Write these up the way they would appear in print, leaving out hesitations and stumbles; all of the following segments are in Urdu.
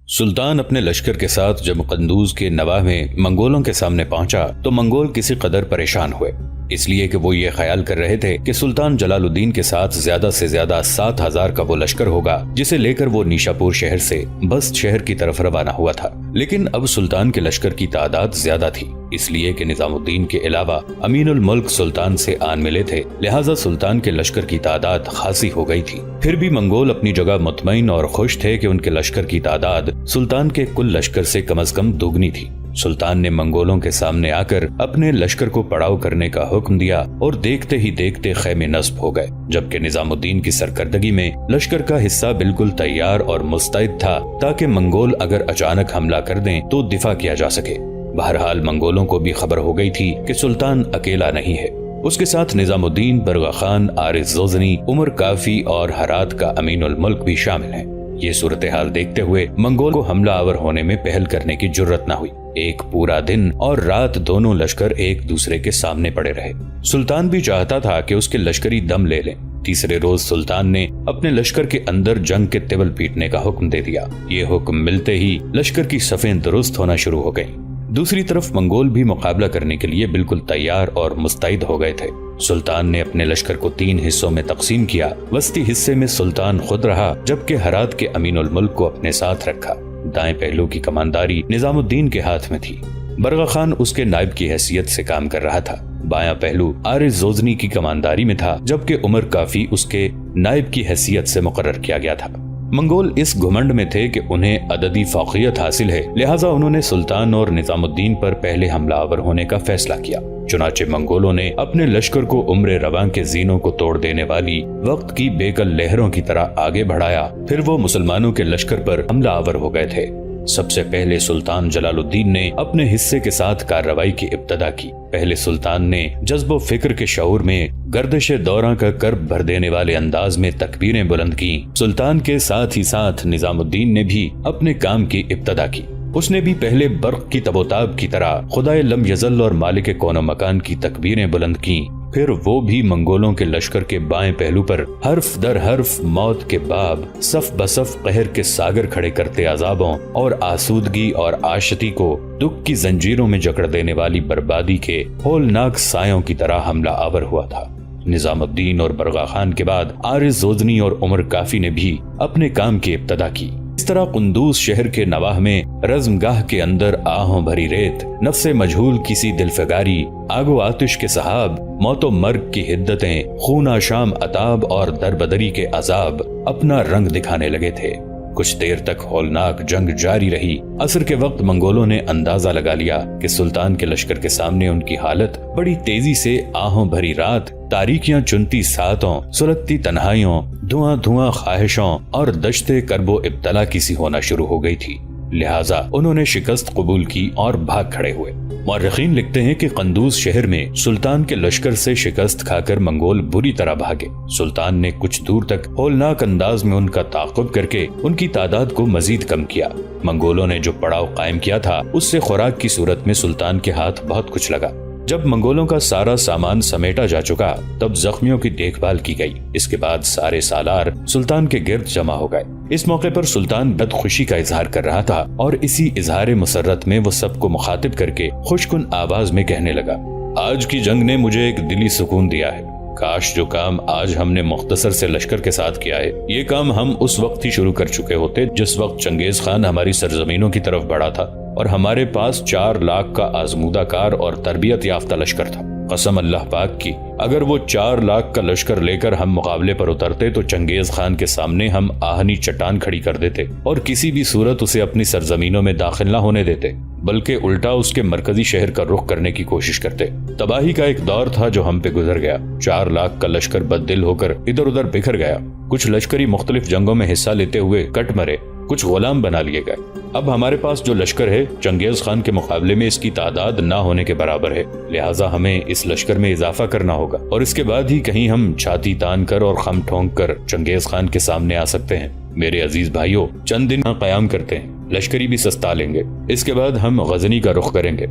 سلطان اپنے لشکر کے ساتھ جب قندوز کے نواح میں منگولوں کے سامنے پہنچا تو منگول کسی قدر پریشان ہوئے، اس لیے کہ وہ یہ خیال کر رہے تھے کہ سلطان جلال الدین کے ساتھ زیادہ سے زیادہ 7,000 کا وہ لشکر ہوگا جسے لے کر وہ نیشاپور شہر سے بست شہر کی طرف روانہ ہوا تھا۔ لیکن اب سلطان کے لشکر کی تعداد زیادہ تھی، اس لیے کہ نظام الدین کے علاوہ امین الملک سلطان سے آن ملے تھے، لہٰذا سلطان کے لشکر کی تعداد خاصی ہو گئی تھی۔ پھر بھی منگول اپنی جگہ مطمئن اور خوش تھے کہ ان کے لشکر کی تعداد سلطان کے کل لشکر سے کم از کم دوگنی تھی۔ سلطان نے منگولوں کے سامنے آ کر اپنے لشکر کو پڑاؤ کرنے کا حکم دیا اور دیکھتے ہی دیکھتے خیمے نصب ہو گئے، جبکہ نظام الدین کی سرکردگی میں لشکر کا حصہ بالکل تیار اور مستعد تھا تاکہ منگول اگر اچانک حملہ کر دیں تو دفاع کیا جا سکے۔ بہرحال منگولوں کو بھی خبر ہو گئی تھی کہ سلطان اکیلا نہیں ہے، اس کے ساتھ نظام الدین، برغا خان، عارض زوزنی، عمر کافی اور ہرات کا امین الملک بھی شامل ہیں۔ یہ صورتحال دیکھتے ہوئے منگول کو حملہ آور ہونے میں پہل کرنے کی جرت نہ ہوئی۔ ایک پورا دن اور رات دونوں لشکر ایک دوسرے کے سامنے پڑے رہے۔ سلطان بھی چاہتا تھا کہ اس کے لشکری دم لے لیں۔ تیسرے روز سلطان نے اپنے لشکر کے اندر جنگ کے تبل پیٹنے کا حکم دے دیا۔ یہ حکم ملتے ہی لشکر کی صفیں درست ہونا شروع ہو گئیں۔ دوسری طرف منگول بھی مقابلہ کرنے کے لیے بالکل تیار اور مستعد ہو گئے تھے۔ سلطان نے اپنے لشکر کو 3 حصوں میں تقسیم کیا۔ وسطی حصے میں سلطان خود رہا، جبکہ ہرات کے امین الملک کو اپنے ساتھ رکھا۔ دائیں پہلو کی کمانداری نظام الدین کے ہاتھ میں تھی، برغا خان اس کے نائب کی حیثیت سے کام کر رہا تھا۔ بایاں پہلو عارض زوزنی کی کمانداری میں تھا، جبکہ عمر کافی اس کے نائب کی حیثیت سے مقرر کیا گیا تھا۔ منگول اس گھمنڈ میں تھے کہ انہیں عددی فوقیت حاصل ہے، لہٰذا انہوں نے سلطان اور نظام الدین پر پہلے حملہ آور ہونے کا فیصلہ کیا۔ چنانچہ منگولوں نے اپنے لشکر کو عمر رواں کے زینوں کو توڑ دینے والی وقت کی بیکل لہروں کی طرح آگے بڑھایا، پھر وہ مسلمانوں کے لشکر پر حملہ آور ہو گئے تھے۔ سب سے پہلے سلطان جلال الدین نے اپنے حصے کے ساتھ کارروائی کی ابتدا کی۔ پہلے سلطان نے جذب و فکر کے شعور میں گردش دوراں کا کرب بھر دینے والے انداز میں تکبیریں بلند کی۔ سلطان کے ساتھ ہی ساتھ نظام الدین نے بھی اپنے کام کی ابتدا کی۔ اس نے بھی پہلے برق کی تبوتاب کی طرح خدائے لم یزل اور مالک کون و مکان کی تکبیریں بلند کی۔ پھر وہ بھی منگولوں کے لشکر کے بائیں پہلو پر حرف در حرف موت کے باب، صف بصف قہر کے ساگر کھڑے کرتے عذابوں اور آسودگی اور آشتی کو دکھ کی زنجیروں میں جکڑ دینے والی بربادی کے ہولناک سایوں کی طرح حملہ آور ہوا تھا۔ نظام الدین اور برغا خان کے بعد عارض زوزنی اور عمر کافی نے بھی اپنے کام کی ابتدا کی۔ اس طرح قندوز شہر کے نواح میں رزم گاہ کے اندر آہوں بھری ریت، نفس مجہول کسی دلفگاری، آگ و آتش کے سحاب، موت و مرگ کی حدتیں، خون آشام عتاب اور دربدری کے عذاب اپنا رنگ دکھانے لگے تھے۔ کچھ دیر تک ہولناک جنگ جاری رہی۔ عصر کے وقت منگولوں نے اندازہ لگا لیا کہ سلطان کے لشکر کے سامنے ان کی حالت بڑی تیزی سے آہوں بھری رات، تاریکیاں چنتی ساتوں، سلگتی تنہائیوں، دھواں دھواں خواہشوں اور دشتے کرب و ابتلا کی سی ہونا شروع ہو گئی تھی، لہٰذا انہوں نے شکست قبول کی اور بھاگ کھڑے ہوئے۔ مورخین لکھتے ہیں کہ قندوز شہر میں سلطان کے لشکر سے شکست کھا کر منگول بری طرح بھاگے۔ سلطان نے کچھ دور تک ہولناک انداز میں ان کا تعاقب کر کے ان کی تعداد کو مزید کم کیا۔ منگولوں نے جو پڑاؤ قائم کیا تھا اس سے خوراک کی صورت میں سلطان کے ہاتھ بہت کچھ لگا۔ جب منگولوں کا سارا سامان سمیٹا جا چکا تب زخمیوں کی دیکھ بھال کی گئی۔ اس کے بعد سارے سالار سلطان کے گرد جمع ہو گئے۔ اس موقع پر سلطان بد خوشی کا اظہار کر رہا تھا اور اسی اظہار مسرت میں وہ سب کو مخاطب کر کے خوشکن آواز میں کہنے لگا، آج کی جنگ نے مجھے ایک دلی سکون دیا ہے۔ کاش جو کام آج ہم نے مختصر سے لشکر کے ساتھ کیا ہے، یہ کام ہم اس وقت ہی شروع کر چکے ہوتے جس وقت چنگیز خان ہماری سرزمینوں کی طرف بڑھا تھا اور ہمارے پاس 4 لاکھ کا آزمودہ کار اور تربیت یافتہ لشکر تھا۔ قسم اللہ پاک کی، اگر وہ 4 لاکھ کا لشکر لے کر ہم مقابلے پر اترتے تو چنگیز خان کے سامنے ہم آہنی چٹان کھڑی کر دیتے اور کسی بھی صورت اسے اپنی سرزمینوں میں داخل نہ ہونے دیتے، بلکہ الٹا اس کے مرکزی شہر کا رخ کرنے کی کوشش کرتے۔ تباہی کا ایک دور تھا جو ہم پہ گزر گیا۔ 4 لاکھ کا لشکر بد دل ہو کر ادھر ادھر بکھر گیا۔ کچھ لشکری مختلف جنگوں میں حصہ لیتے ہوئے کٹ مرے، کچھ غلام بنا لیے گئے۔ اب ہمارے پاس جو لشکر ہے چنگیز خان کے مقابلے میں اس کی تعداد نہ ہونے کے برابر ہے، لہٰذا ہمیں اس لشکر میں اضافہ کرنا ہوگا اور اس کے بعد ہی کہیں ہم چھاتی تان کر اور خم ٹھونک کر چنگیز خان کے سامنے آ سکتے ہیں۔ میرے عزیز بھائیوں، چند دن قیام کرتے ہیں، لشکری بھی سستا لیں گے، اس کے بعد ہم غزنی کا رخ کریں گے۔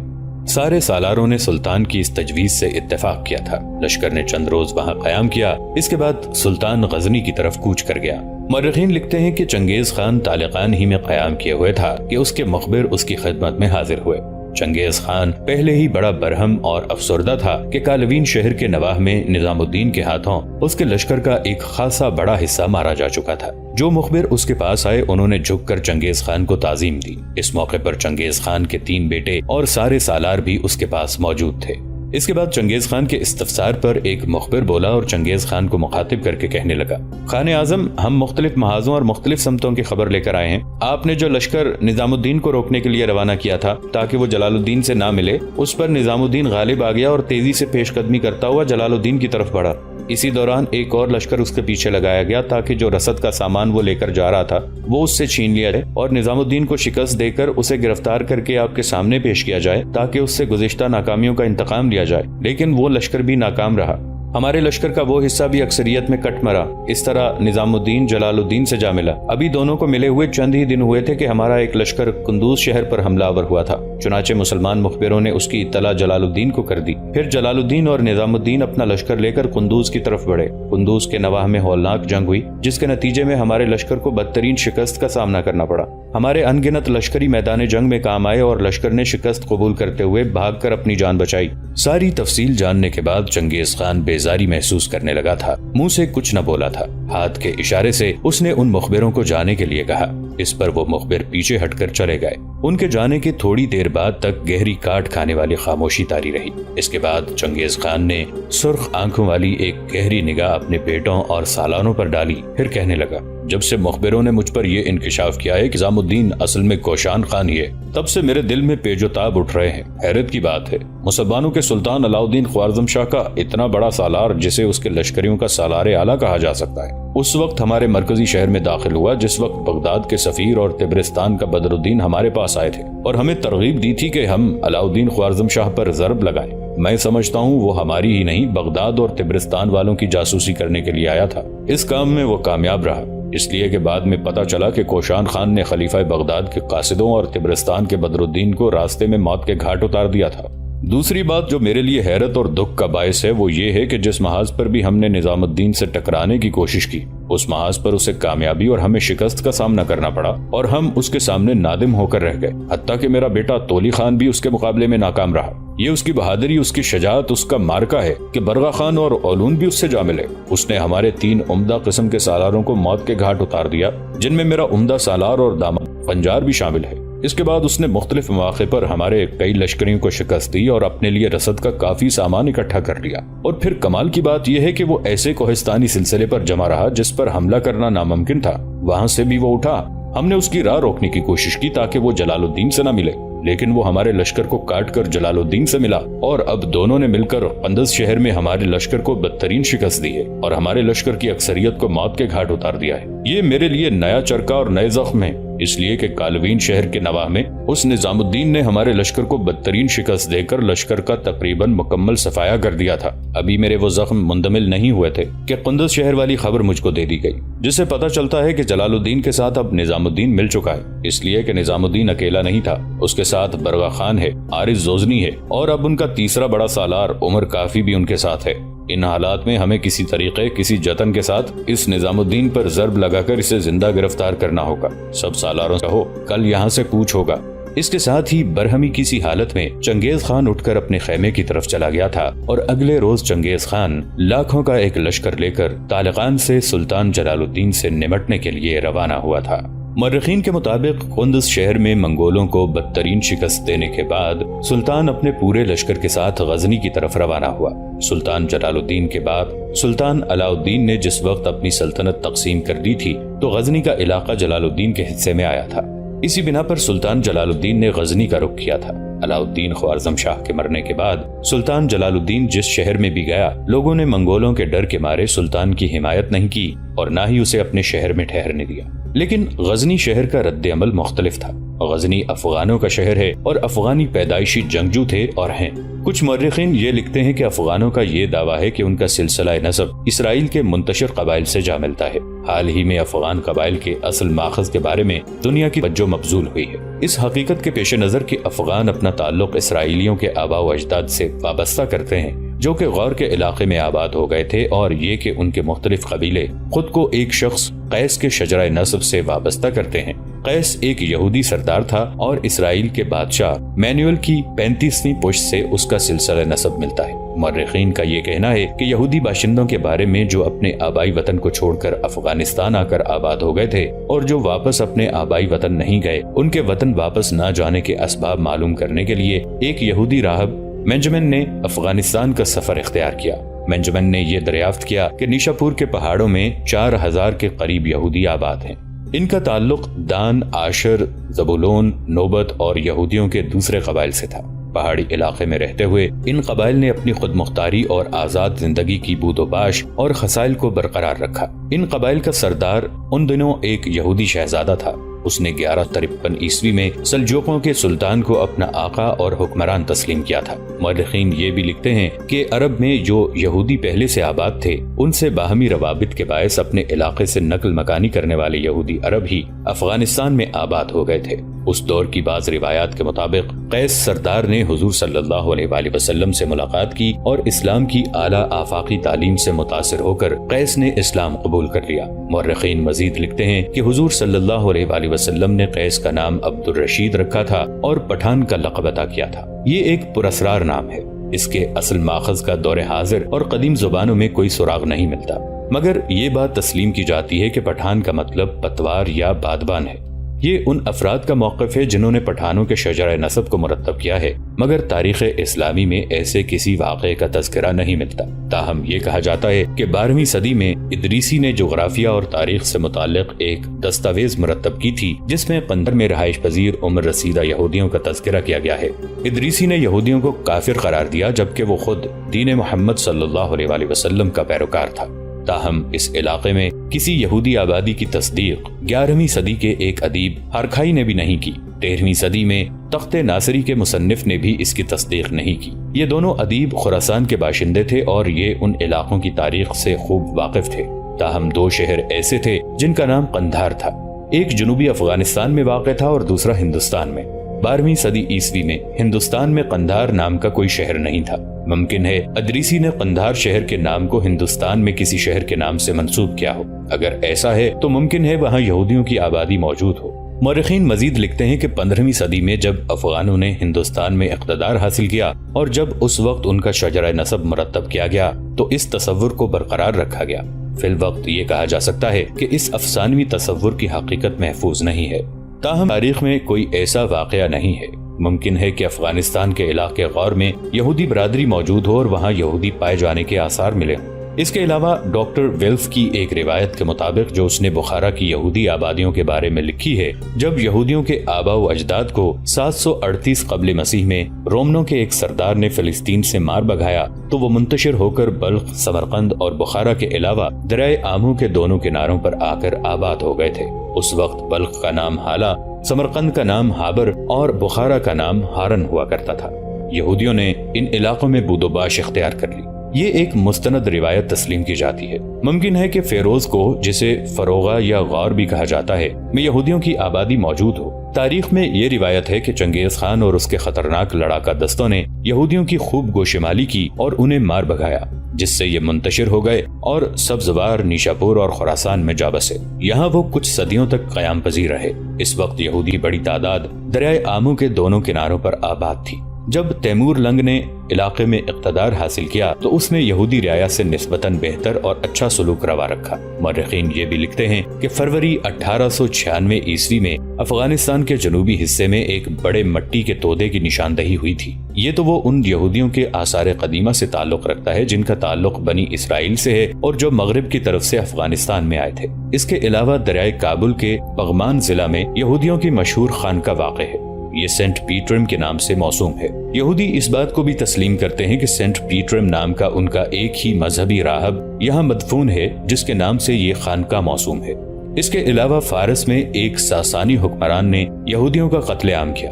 سارے سالاروں نے سلطان کی اس تجویز سے اتفاق کیا تھا۔ لشکر نے چند روز وہاں قیام کیا، اس کے بعد سلطان غزنی کی طرف کوچ کر گیا۔ مورخین لکھتے ہیں کہ چنگیز خان طالقان ہی میں قیام کیے ہوئے تھا کہ اس کے مخبر اس کی خدمت میں حاضر ہوئے۔ چنگیز خان پہلے ہی بڑا برہم اور افسردہ تھا کہ قالوین شہر کے نواح میں نظام الدین کے ہاتھوں اس کے لشکر کا ایک خاصا بڑا حصہ مارا جا چکا تھا۔ جو مخبر اس کے پاس آئے انہوں نے جھک کر چنگیز خان کو تعظیم دی۔ اس موقع پر چنگیز خان کے 3 بیٹے اور سارے سالار بھی اس کے پاس موجود تھے۔ اس کے بعد چنگیز خان کے استفسار پر ایک مخبر بولا اور چنگیز خان کو مخاطب کر کے کہنے لگا، خان اعظم، ہم مختلف محاذوں اور مختلف سمتوں کی خبر لے کر آئے ہیں۔ آپ نے جو لشکر نظام الدین کو روکنے کے لیے روانہ کیا تھا تاکہ وہ جلال الدین سے نہ ملے، اس پر نظام الدین غالب آ گیا اور تیزی سے پیش قدمی کرتا ہوا جلال الدین کی طرف بڑھا۔ اسی دوران ایک اور لشکر اس کے پیچھے لگایا گیا تاکہ جو رسد کا سامان وہ لے کر جا رہا تھا وہ اس سے چھین لیا جائے اور نظام الدین کو شکست دے کر اسے گرفتار کر کے آپ کے سامنے پیش کیا جائے تاکہ اس سے گزشتہ ناکامیوں کا انتقام لیا جائے، لیکن وہ لشکر بھی ناکام رہا۔ ہمارے لشکر کا وہ حصہ بھی اکثریت میں کٹ مرا۔ اس طرح نظام الدین جلال الدین سے جا ملا۔ ابھی دونوں کو ملے ہوئے چند ہی دن ہوئے تھے کہ ہمارا ایک لشکر قندوز شہر پر حملہ آور ہوا تھا۔ چنانچہ مسلمان مخبروں نے اس کی اطلاع جلال الدین کو کر دی۔ پھر جلال الدین اور نظام الدین اپنا لشکر لے کر قندوز کی طرف بڑھے۔ قندوز کے نواح میں ہولناک جنگ ہوئی جس کے نتیجے میں ہمارے لشکر کو بدترین شکست کا سامنا کرنا پڑا۔ ہمارے انگنت لشکری میدان جنگ میں کام آئے اور لشکر نے شکست قبول کرتے ہوئے بھاگ کر اپنی جان بچائی۔ ساری تفصیل جاننے کے بعد چنگیز خان بیزاری محسوس کرنے لگا تھا، منہ سے کچھ نہ بولا تھا۔ ہاتھ کے اشارے سے اس نے ان مخبروں کو جانے کے لیے کہا۔ اس پر وہ مخبر پیچھے ہٹ کر چلے گئے۔ ان کے جانے کے تھوڑی دیر بعد تک گہری کاٹ کھانے والی خاموشی طاری رہی۔ اس کے بعد چنگیز خان نے سرخ آنکھوں والی ایک گہری نگاہ اپنے بیٹوں اور سالانوں پر ڈالی، پھر کہنے لگا، جب سے مخبروں نے مجھ پر یہ انکشاف کیا ہے کہ نظام الدین اصل میں کوشان خان ہی ہے، تب سے میرے دل میں پیچ و تاب اٹھ رہے ہیں۔ حیرت کی بات ہے، مسلمانوں کے سلطان علاؤالدین خوارزم شاہ کا اتنا بڑا سالار جسے اس کے لشکریوں کا سالار اعلیٰ کہا جا سکتا ہے، اس وقت ہمارے مرکزی شہر میں داخل ہوا جس وقت بغداد کے سفیر اور تبرستان کا بدر الدین ہمارے پاس آئے تھے اور ہمیں ترغیب دی تھی کہ ہم علاؤالدین خوارزم شاہ پر ضرب لگائیں۔ میں سمجھتا ہوں وہ ہماری ہی نہیں بغداد اور تبرستان والوں کی جاسوسی کرنے کے لیے آیا تھا۔ اس کام میں وہ کامیاب رہا، اس لیے کہ بعد میں پتہ چلا کہ کوشان خان نے خلیفہ بغداد کے قاصدوں اور تبرستان کے بدر الدین کو راستے میں موت کے گھاٹ اتار دیا تھا۔ دوسری بات جو میرے لیے حیرت اور دکھ کا باعث ہے وہ یہ ہے کہ جس محاذ پر بھی ہم نے نظام الدین سے ٹکرانے کی کوشش کی، اس محاذ پر اسے کامیابی اور ہمیں شکست کا سامنا کرنا پڑا اور ہم اس کے سامنے نادم ہو کر رہ گئے۔ حتیٰ کہ میرا بیٹا تولی خان بھی اس کے مقابلے میں ناکام رہا۔ یہ اس کی بہادری، اس کی شجاعت، اس کا مارکا ہے کہ برغا خان اور اولون بھی اس سے جا ملے۔ اس نے ہمارے 3 عمدہ قسم کے سالاروں کو موت کے گھاٹ اتار دیا، جن میں میرا عمدہ سالار اور داماد فنجار بھی شامل ہے۔ اس کے بعد اس نے مختلف مواقع پر ہمارے کئی لشکریوں کو شکست دی اور اپنے لیے رسد کا کافی سامان اکٹھا کر لیا۔ اور پھر کمال کی بات یہ ہے کہ وہ ایسے کوہستانی سلسلے پر جمع رہا جس پر حملہ کرنا ناممکن تھا، وہاں سے بھی وہ اٹھا۔ ہم نے اس کی راہ روکنے کی کوشش کی تاکہ وہ جلال الدین سے نہ ملے، لیکن وہ ہمارے لشکر کو کاٹ کر جلال الدین سے ملا اور اب دونوں نے مل کر قندز شہر میں ہمارے لشکر کو بدترین شکست دی ہے اور ہمارے لشکر کی اکثریت کو موت کے گھاٹ اتار دیا ہے۔ یہ میرے لیے نیا چرکا اور نئے زخم ہے، اس لیے کہ قالوین شہر کے نواح میں اس نظام الدین نے ہمارے لشکر کو بدترین شکست دے کر لشکر کا تقریباً مکمل صفایا کر دیا تھا۔ ابھی میرے وہ زخم مندمل نہیں ہوئے تھے کہ قندز شہر والی خبر مجھ کو دے دی گئی، جس سے پتہ چلتا ہے کہ جلال الدین کے ساتھ اب نظام الدین مل چکا ہے۔ اس لیے کہ نظام الدین اکیلا نہیں تھا، اس کے ساتھ برغا خان ہے، عارض زوزنی ہے اور اب ان کا تیسرا بڑا سالار عمر کافی بھی ان کے ساتھ ہے۔ ان حالات میں ہمیں کسی طریقے، کسی جتن کے ساتھ اس نظام الدین پر ضرب لگا کر اسے زندہ گرفتار کرنا ہوگا۔ سب سالاروں سے ہو، کل یہاں سے کوچ ہوگا۔ اس کے ساتھ ہی برہمی کسی حالت میں چنگیز خان اٹھ کر اپنے خیمے کی طرف چلا گیا تھا اور اگلے روز چنگیز خان لاکھوں کا ایک لشکر لے کر طالقان سے سلطان جلال الدین سے نمٹنے کے لیے روانہ ہوا تھا۔ مورخین کے مطابق قندز شہر میں منگولوں کو بدترین شکست دینے کے بعد سلطان اپنے پورے لشکر کے ساتھ غزنی کی طرف روانہ ہوا۔ سلطان جلال الدین کے بعد سلطان علاؤالدین نے جس وقت اپنی سلطنت تقسیم کر دی تھی تو غزنی کا علاقہ جلال الدین کے حصے میں آیا تھا۔ اسی بنا پر سلطان جلال الدین نے غزنی کا رخ کیا تھا۔ علاؤالدین خوارزم شاہ کے مرنے کے بعد سلطان جلال الدین جس شہر میں بھی گیا، لوگوں نے منگولوں کے ڈر کے مارے سلطان کی حمایت نہیں کی اور نہ ہی اسے اپنے شہر میں ٹھہرنے دیا۔ لیکن غزنی شہر کا رد عمل مختلف تھا۔ غزنی افغانوں کا شہر ہے اور افغانی پیدائشی جنگجو تھے اور ہیں۔ کچھ مورخین یہ لکھتے ہیں کہ افغانوں کا یہ دعویٰ ہے کہ ان کا سلسلہ نسب اسرائیل کے منتشر قبائل سے جا ملتا ہے، حال ہی میں افغان قبائل کے اصل ماخذ کے بارے میں دنیا کی توجہ مبذول ہوئی ہے۔ اس حقیقت کے پیش نظر کہ افغان اپنا تعلق اسرائیلیوں کے آباء و اجداد سے وابستہ کرتے ہیں جو کہ غور کے علاقے میں آباد ہو گئے تھے، اور یہ کہ ان کے مختلف قبیلے خود کو ایک شخص قیس کے شجرہ نسب سے وابستہ کرتے ہیں۔ قیس ایک یہودی سردار تھا اور اسرائیل کے بادشاہ مینوئل کی 35ویں پشت سے اس کا سلسلہ نسب ملتا ہے۔ مورخین کا یہ کہنا ہے کہ یہودی باشندوں کے بارے میں جو اپنے آبائی وطن کو چھوڑ کر افغانستان آ کر آباد ہو گئے تھے اور جو واپس اپنے آبائی وطن نہیں گئے، ان کے وطن واپس نہ جانے کے اسباب معلوم کرنے کے لیے ایک یہودی راہب بنجمن نے افغانستان کا سفر اختیار کیا۔ بنجمن نے یہ دریافت کیا کہ نیشاپور کے پہاڑوں میں 4000 کے قریب یہودی آباد ہیں۔ ان کا تعلق دان، آشر، زبولون، نوبت اور یہودیوں کے دوسرے قبائل سے تھا۔ پہاڑی علاقے میں رہتے ہوئے ان قبائل نے اپنی خود مختاری اور آزاد زندگی کی بود و باش اور خصائل کو برقرار رکھا۔ ان قبائل کا سردار ان دنوں ایک یہودی شہزادہ تھا۔ اس نے 1153 عیسوی میں سلجوقوں کے سلطان کو اپنا آقا اور حکمران تسلیم کیا تھا۔ مورخین یہ بھی لکھتے ہیں کہ عرب میں جو یہودی پہلے سے آباد تھے، ان سے باہمی روابط کے باعث اپنے علاقے سے نقل مکانی کرنے والے یہودی عرب ہی افغانستان میں آباد ہو گئے تھے۔ اس دور کی بعض روایات کے مطابق قیس سردار نے حضور صلی اللہ علیہ وآلہ وسلم سے ملاقات کی اور اسلام کی اعلیٰ آفاقی تعلیم سے متاثر ہو کر قیس نے اسلام قبول کر لیا۔ مورخین مزید لکھتے ہیں کہ حضور صلی اللہ علیہ وآلہ وسلم نے قیس کا نام عبد الرشید رکھا تھا اور پٹھان کا لقب عطا کیا تھا۔ یہ ایک پراسرار نام ہے۔ اس کے اصل ماخذ کا دور حاضر اور قدیم زبانوں میں کوئی سراغ نہیں ملتا، مگر یہ بات تسلیم کی جاتی ہے کہ پٹھان کا مطلب پتوار یا بادبان ہے۔ یہ ان افراد کا موقف ہے جنہوں نے پٹھانوں کے شجرہ نسب کو مرتب کیا ہے، مگر تاریخ اسلامی میں ایسے کسی واقعے کا تذکرہ نہیں ملتا۔ تاہم یہ کہا جاتا ہے کہ 12ویں صدی میں ادریسی نے جغرافیہ اور تاریخ سے متعلق ایک دستاویز مرتب کی تھی جس میں قندھار میں رہائش پذیر عمر رسیدہ یہودیوں کا تذکرہ کیا گیا ہے۔ ادریسی نے یہودیوں کو کافر قرار دیا جبکہ وہ خود دین محمد صلی اللہ علیہ وآلہ وسلم کا پیروکار تھا۔ تاہم اس علاقے میں کسی یہودی آبادی کی تصدیق 11ویں صدی کے ایک ادیب ہرکھائی نے بھی نہیں کی۔ 13ویں صدی میں تخت ناصری کے مصنف نے بھی اس کی تصدیق نہیں کی۔ یہ دونوں ادیب خراسان کے باشندے تھے اور یہ ان علاقوں کی تاریخ سے خوب واقف تھے۔ تاہم 2 شہر ایسے تھے جن کا نام قندھار تھا، ایک جنوبی افغانستان میں واقع تھا اور دوسرا ہندوستان میں۔ 12ویں صدی عیسوی میں ہندوستان میں قندھار نام کا کوئی شہر نہیں تھا۔ ممکن ہے ادریسی نے قندھار شہر کے نام کو ہندوستان میں کسی شہر کے نام سے منسوب کیا ہو۔ اگر ایسا ہے تو ممکن ہے وہاں یہودیوں کی آبادی موجود ہو۔ مورخین مزید لکھتے ہیں کہ 15ویں صدی میں جب افغانوں نے ہندوستان میں اقتدار حاصل کیا اور جب اس وقت ان کا شجرہ نسب مرتب کیا گیا تو اس تصور کو برقرار رکھا گیا۔ فی الوقت یہ کہا جا سکتا ہے کہ اس افسانوی تصور کی حقیقت محفوظ نہیں ہے۔ تاہم تاریخ میں کوئی ایسا واقعہ نہیں ہے۔ ممکن ہے کہ افغانستان کے علاقے غور میں یہودی برادری موجود ہو اور وہاں یہودی پائے جانے کے آثار ملے ہوں۔ اس کے علاوہ ڈاکٹر ویلف کی ایک روایت کے مطابق جو اس نے بخارا کی یہودی آبادیوں کے بارے میں لکھی ہے، جب یہودیوں کے آباء و اجداد کو 738 قبل مسیح میں رومنوں کے ایک سردار نے فلسطین سے مار بھگایا تو وہ منتشر ہو کر بلخ، سمرقند اور بخارا کے علاوہ دریائے آمو کے دونوں کناروں پر آ کر آباد ہو گئے تھے۔ اس وقت بلخ کا نام حالہ، سمرقند کا نام ہابر اور بخارا کا نام ہارن ہوا کرتا تھا۔ یہودیوں نے ان علاقوں میں بود و باش اختیار کر لی۔ یہ ایک مستند روایت تسلیم کی جاتی ہے۔ ممکن ہے کہ فیروز کو، جسے فروغہ یا غور بھی کہا جاتا ہے، میں یہودیوں کی آبادی موجود ہو۔ تاریخ میں یہ روایت ہے کہ چنگیز خان اور اس کے خطرناک لڑاکا دستوں نے یہودیوں کی خوب گوشمالی کی اور انہیں مار بھگایا، جس سے یہ منتشر ہو گئے اور سبزوار، نیشاپور اور خراسان میں جا بسے۔ یہاں وہ کچھ صدیوں تک قیام پذیر رہے۔ اس وقت یہودی بڑی تعداد دریائے آمو کے دونوں کناروں پر آباد تھی۔ جب تیمور لنگ نے علاقے میں اقتدار حاصل کیا تو اس نے یہودی رعایا سے نسبتاً بہتر اور اچھا سلوک روا رکھا۔ مورخین یہ بھی لکھتے ہیں کہ فروری 1896 عیسوی میں افغانستان کے جنوبی حصے میں ایک بڑے مٹی کے تودے کی نشاندہی ہوئی تھی۔ یہ تو وہ ان یہودیوں کے آثار قدیمہ سے تعلق رکھتا ہے جن کا تعلق بنی اسرائیل سے ہے اور جو مغرب کی طرف سے افغانستان میں آئے تھے۔ اس کے علاوہ دریائے کابل کے پغمان ضلع میں یہودیوں کی مشہور خانقاہ واقع ہے۔ یہ سینٹ پیٹرم کے نام سے موسوم ہے۔ یہودی اس بات کو بھی تسلیم کرتے ہیں کہ سینٹ پیٹرم نام کا ان کا ایک ہی مذہبی راہب یہاں مدفون ہے جس کے نام سے یہ خانقاہ موسوم ہے۔ اس کے علاوہ فارس میں ایک ساسانی حکمران نے یہودیوں کا قتل عام کیا